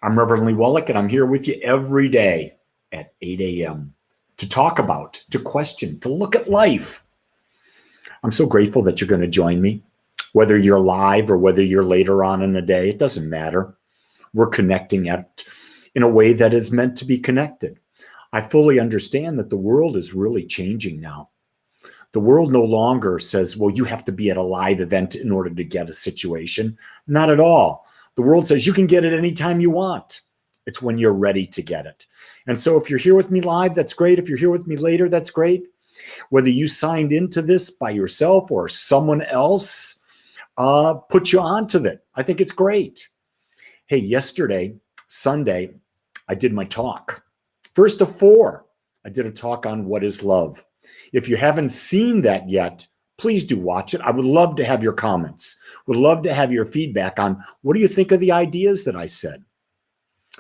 I'm Reverend Lee Wallach, and I'm here with you every day at 8 a.m. to talk about, to question, to look at life. I'm so grateful that you're going to join me. Whether you're live or whether you're later on in the day, it doesn't matter. We're connecting in a way that is meant to be connected. I fully understand that the world is really changing now. The world no longer says, well, you have to be at a live event in order to get a situation. Not at all. The world says you can get it anytime you want. It's when you're ready to get it. And so if you're here with me live, that's great. If you're here with me later, that's great. Whether you signed into this by yourself or someone else put you onto it, I think it's great. Hey, yesterday, Sunday, I did my talk. First of 4, I did a talk on what is love. If you haven't seen that yet, please do watch it. I would love to have your comments. Would love to have your feedback on what do you think of the ideas that I said?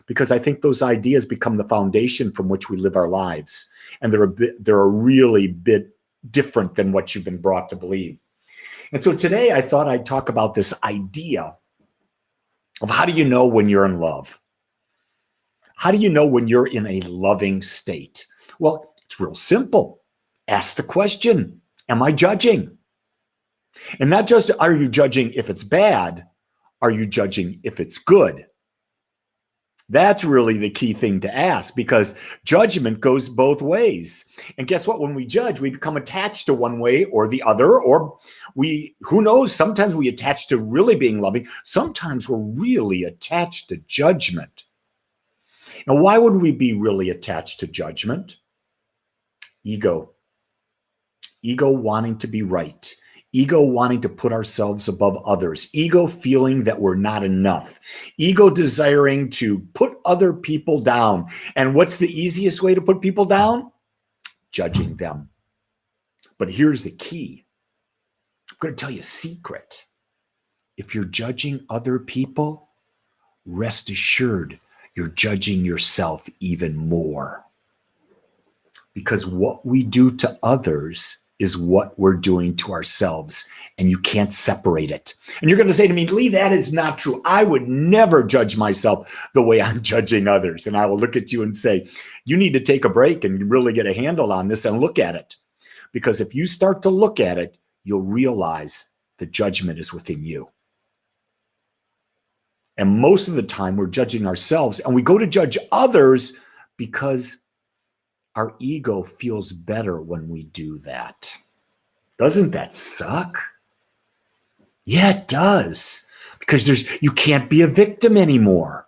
Because I think those ideas become the foundation from which we live our lives. And they're a really bit different than what you've been brought to believe. And so today I thought I'd talk about this idea of how do you know when you're in love? How do you know when you're in a loving state? Well, it's real simple. Ask the question, am I judging? And not just are you judging if it's bad, are you judging if it's good? That's really the key thing to ask, because judgment goes both ways. And guess what? When we judge, we become attached to one way or the other, or who knows, sometimes we attach to really being loving. Sometimes we're really attached to judgment. Now, why would we be really attached to judgment? Ego. Ego wanting to be right. Ego wanting to put ourselves above others. Ego feeling that we're not enough. Ego desiring to put other people down. And what's the easiest way to put people down? Judging them. But here's the key. I'm going to tell you a secret. If you're judging other people, rest assured you're judging yourself even more. Because what we do to others is what we're doing to ourselves, and you can't separate it. And you're going to say to me, Lee, that is not true. I would never judge myself the way I'm judging others. And I will look at you and say, you need to take a break and really get a handle on this and look at it. Because if you start to look at it, you'll realize the judgment is within you. And most of the time we're judging ourselves, and we go to judge others because our ego feels better when we do that. Doesn't that suck? Yeah, it does. Because you can't be a victim anymore.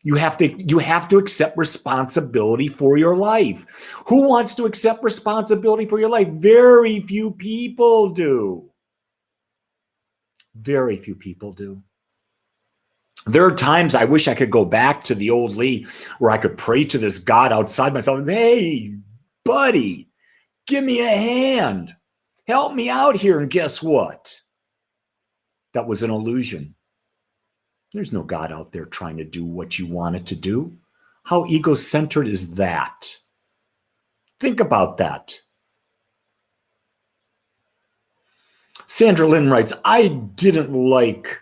You have to accept responsibility for your life. Who wants to accept responsibility for your life? Very few people do. Very few people do. There are times I wish I could go back to the old Lee where I could pray to this God outside myself and say, hey, buddy, give me a hand. Help me out here. And guess what? That was an illusion. There's no God out there trying to do what you want it to do. How ego-centered is that? Think about that. Sandra Lynn writes, I didn't like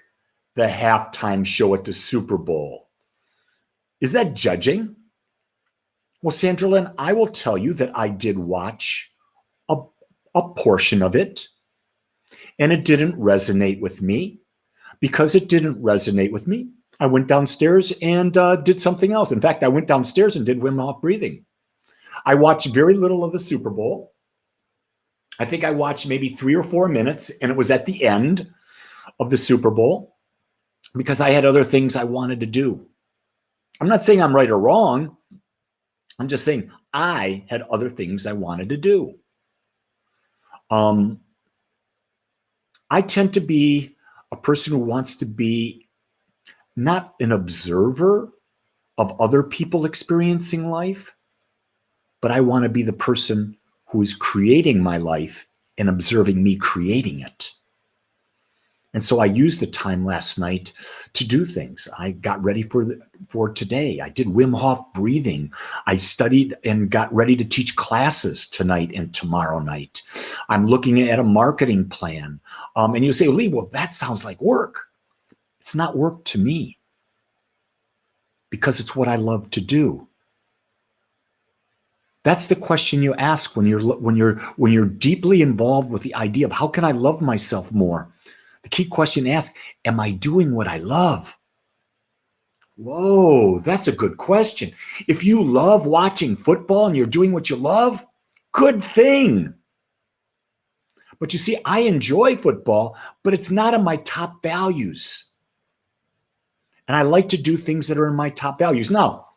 the halftime show at the Super Bowl. Is that judging? Well, Sandra Lynn, I will tell you that I did watch a portion of it, and it didn't resonate with me. Because it didn't resonate with me, I went downstairs and did something else. In fact, I went downstairs and did Wim Hof breathing. I watched very little of the Super Bowl. I think I watched maybe 3 or 4 minutes, and it was at the end of the Super Bowl, because I had other things I wanted to do. I'm not saying I'm right or wrong. I'm just saying I had other things I wanted to do. I tend to be a person who wants to be not an observer of other people experiencing life, but I want to be the person who is creating my life and observing me creating it. And so I used the time last night to do things. I got ready for today. I did Wim Hof breathing. I studied and got ready to teach classes tonight and tomorrow night. I'm looking at a marketing plan. And you say, Lee, well, that sounds like work. It's not work to me. because it's what I love to do. That's the question you ask when you're deeply involved with the idea of how can I love myself more? The key question to ask, am I doing what I love? Whoa, that's a good question. If you love watching football and you're doing what you love, good thing. But you see, I enjoy football, but it's not in my top values. And I like to do things that are in my top values. Now,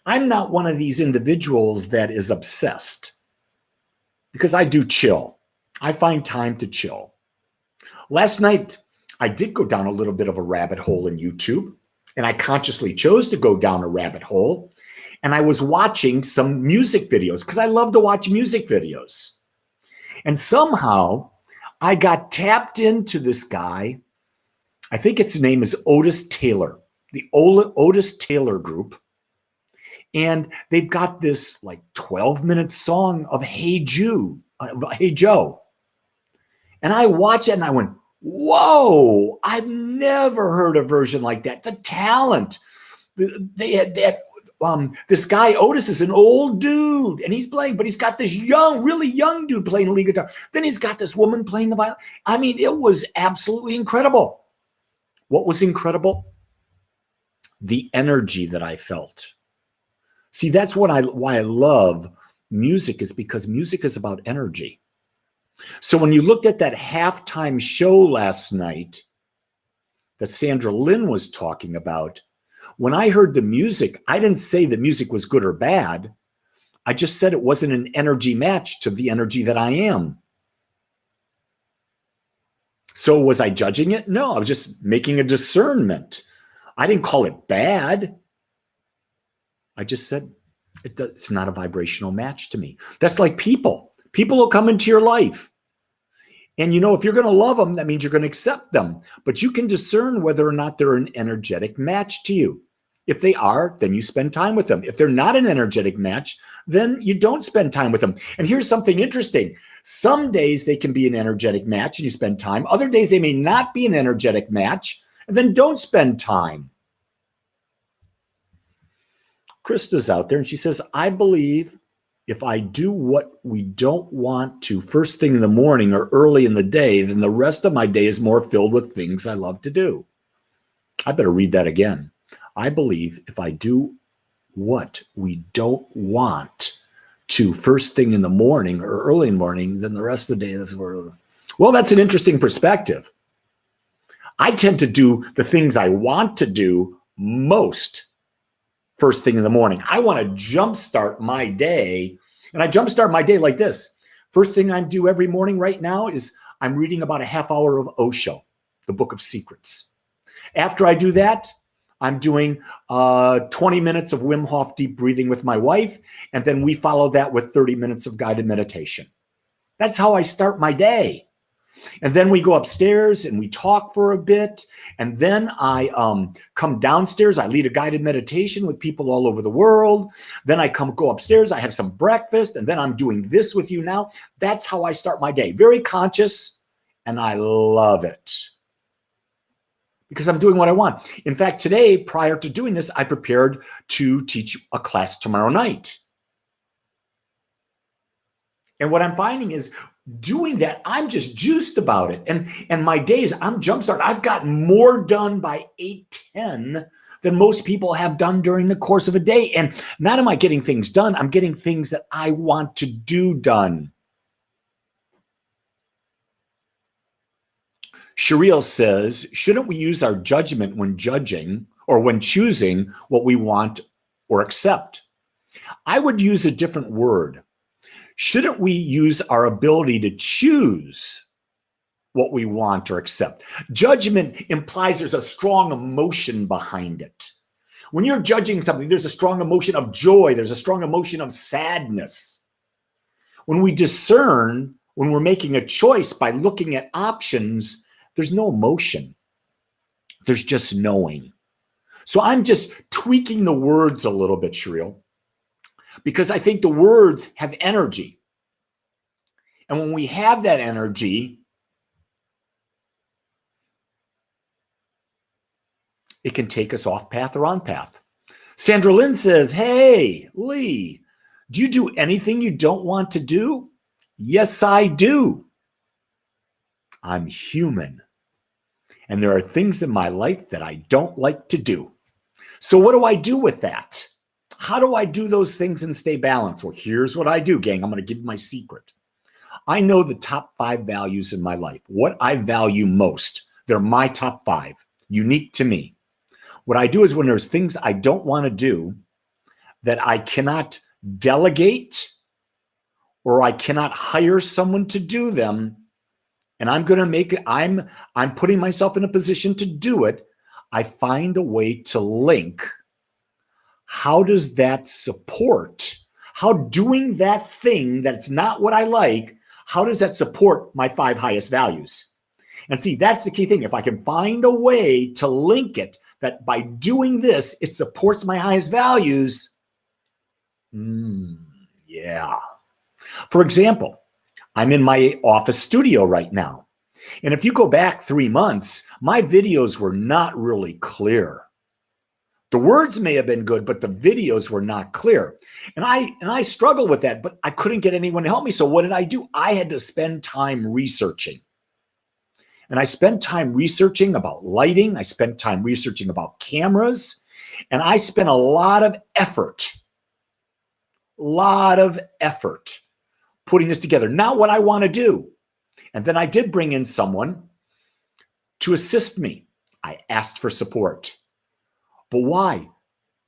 I'm not one of these individuals that is obsessed because I do chill. I find time to chill. Last night, I did go down a little bit of a rabbit hole in YouTube, and I consciously chose to go down a rabbit hole. And I was watching some music videos because I love to watch music videos. And somehow I got tapped into this guy. I think its name is Otis Taylor, the Otis Taylor Group. And they've got this like 12-minute song of Hey Joe. And I watched it and I went, whoa, I've never heard a version like that. The talent. They had that. This guy, Otis, is an old dude and he's playing, but he's got this really young dude playing lead guitar. Then he's got this woman playing the violin. I mean, it was absolutely incredible. What was incredible? The energy that I felt. See, that's why I love music, is because music is about energy. So when you looked at that halftime show last night that Sandra Lynn was talking about, when I heard the music, I didn't say the music was good or bad. I just said it wasn't an energy match to the energy that I am. So was I judging it? No, I was just making a discernment. I didn't call it bad. I just said it's not a vibrational match to me. That's like people. People will come into your life. And you know, if you're going to love them, that means you're going to accept them. But you can discern whether or not they're an energetic match to you. If they are, then you spend time with them. If they're not an energetic match, then you don't spend time with them. And here's something interesting. Some days they can be an energetic match and you spend time. Other days they may not be an energetic match, and then don't spend time. Krista's out there and she says, I believe if I do what we don't want to first thing in the morning or early in the day, then the rest of my day is more filled with things I love to do. I better read that again. I believe if I do what we don't want to first thing in the morning or early in the morning, then the rest of the day is where. Well, that's an interesting perspective. I tend to do the things I want to do most first thing in the morning. I want to jumpstart my day, and I jumpstart my day like this. First thing I do every morning right now is I'm reading about a half hour of Osho, the Book of Secrets. After I do that, I'm doing 20 minutes of Wim Hof deep breathing with my wife, and then we follow that with 30 minutes of guided meditation. That's how I start my day. And then we go upstairs and we talk for a bit. And then I come downstairs. I lead a guided meditation with people all over the world. Then I go upstairs. I have some breakfast. And then I'm doing this with you now. That's how I start my day. Very conscious. And I love it. Because I'm doing what I want. In fact, today, prior to doing this, I prepared to teach a class tomorrow night. And what I'm finding is doing that, I'm just juiced about it. And my days, I'm jumpstart. I've gotten more done by 8:10 than most people have done during the course of a day. And not am I getting things done, I'm getting things that I want to do done. Shariel says, shouldn't we use our judgment when judging or when choosing what we want or accept? I would use a different word. Shouldn't we use our ability to choose what we want or accept? Judgment implies there's a strong emotion behind it. When you're judging something, there's a strong emotion of joy. There's a strong emotion of sadness. When we discern, when we're making a choice by looking at options, there's no emotion. There's just knowing. So I'm just tweaking the words a little bit, Shariel, because I think the words have energy. And when we have that energy, it can take us off path or on path. Sandra Lynn says, hey, Lee, do you do anything you don't want to do? Yes, I do. I'm human. And there are things in my life that I don't like to do. So what do I do with that? How do I do those things and stay balanced? Well, here's what I do, gang. I'm going to give you my secret. I know the top 5 values in my life, what I value most. They're my top 5, unique to me. What I do is when there's things I don't want to do that I cannot delegate or I cannot hire someone to do them, and I'm going to make it, I'm putting myself in a position to do it, I find a way to link. How does that support? How doing that thing that's not what I like, how does that support my 5 highest values? And see, that's the key thing. If I can find a way to link it, that by doing this, it supports my highest values. Yeah. For example, I'm in my office studio right now. And if you go back 3 months, my videos were not really clear. The words may have been good, but the videos were not clear. And I struggled with that, but I couldn't get anyone to help me. So what did I do? I had to spend time researching. And I spent time researching about lighting. I spent time researching about cameras. And I spent a lot of effort putting this together. Not what I want to do. And then I did bring in someone to assist me. I asked for support. But why?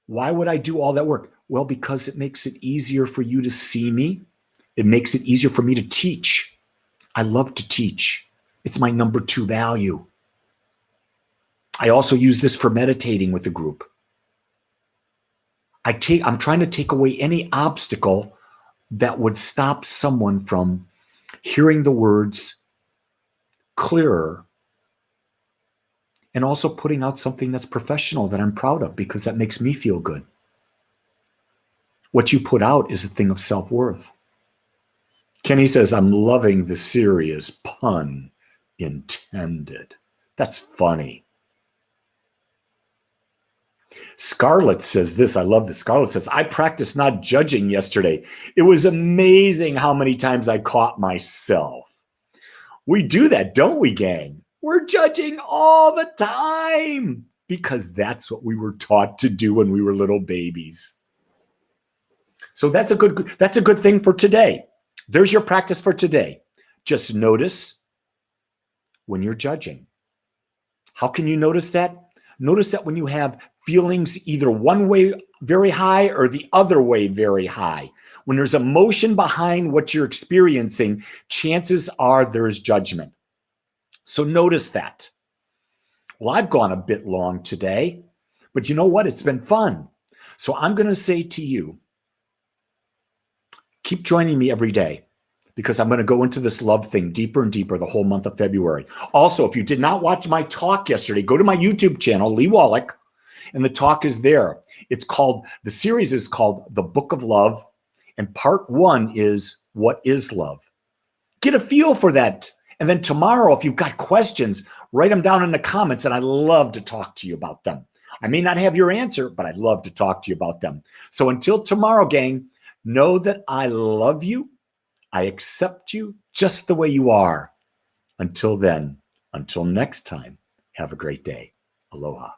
Why would I do all that work? Well, because it makes it easier for you to see me. It makes it easier for me to teach. I love to teach. It's my number 2 value. I also use this for meditating with the group. I'm trying to take away any obstacle that would stop someone from hearing the words clearer, and also putting out something that's professional that I'm proud of, because that makes me feel good. What you put out is a thing of self-worth. Kenny says, I'm loving the series, pun intended. That's funny. Scarlett says this. I love this. Scarlett says, I practiced not judging yesterday. It was amazing how many times I caught myself. We do that, don't we, gang? We're judging all the time because that's what we were taught to do when we were little babies. So that's a good thing for today. There's your practice for today. Just notice when you're judging. How can you notice that? Notice that when you have feelings either one way very high or the other way very high. When there's emotion behind what you're experiencing, chances are there's judgment. So notice that. Well, I've gone a bit long today, but you know what? It's been fun. So I'm going to say to you, keep joining me every day, because I'm going to go into this love thing deeper and deeper the whole month of February. Also, if you did not watch my talk yesterday, go to my YouTube channel, Lee Wallach, and the talk is there. The series is called The Book of Love, and part 1 is What is Love? Get a feel for that. And then tomorrow, if you've got questions, write them down in the comments, and I'd love to talk to you about them. I may not have your answer, but I'd love to talk to you about them. So until tomorrow, gang, know that I love you. I accept you just the way you are. Until then, until next time, have a great day. Aloha.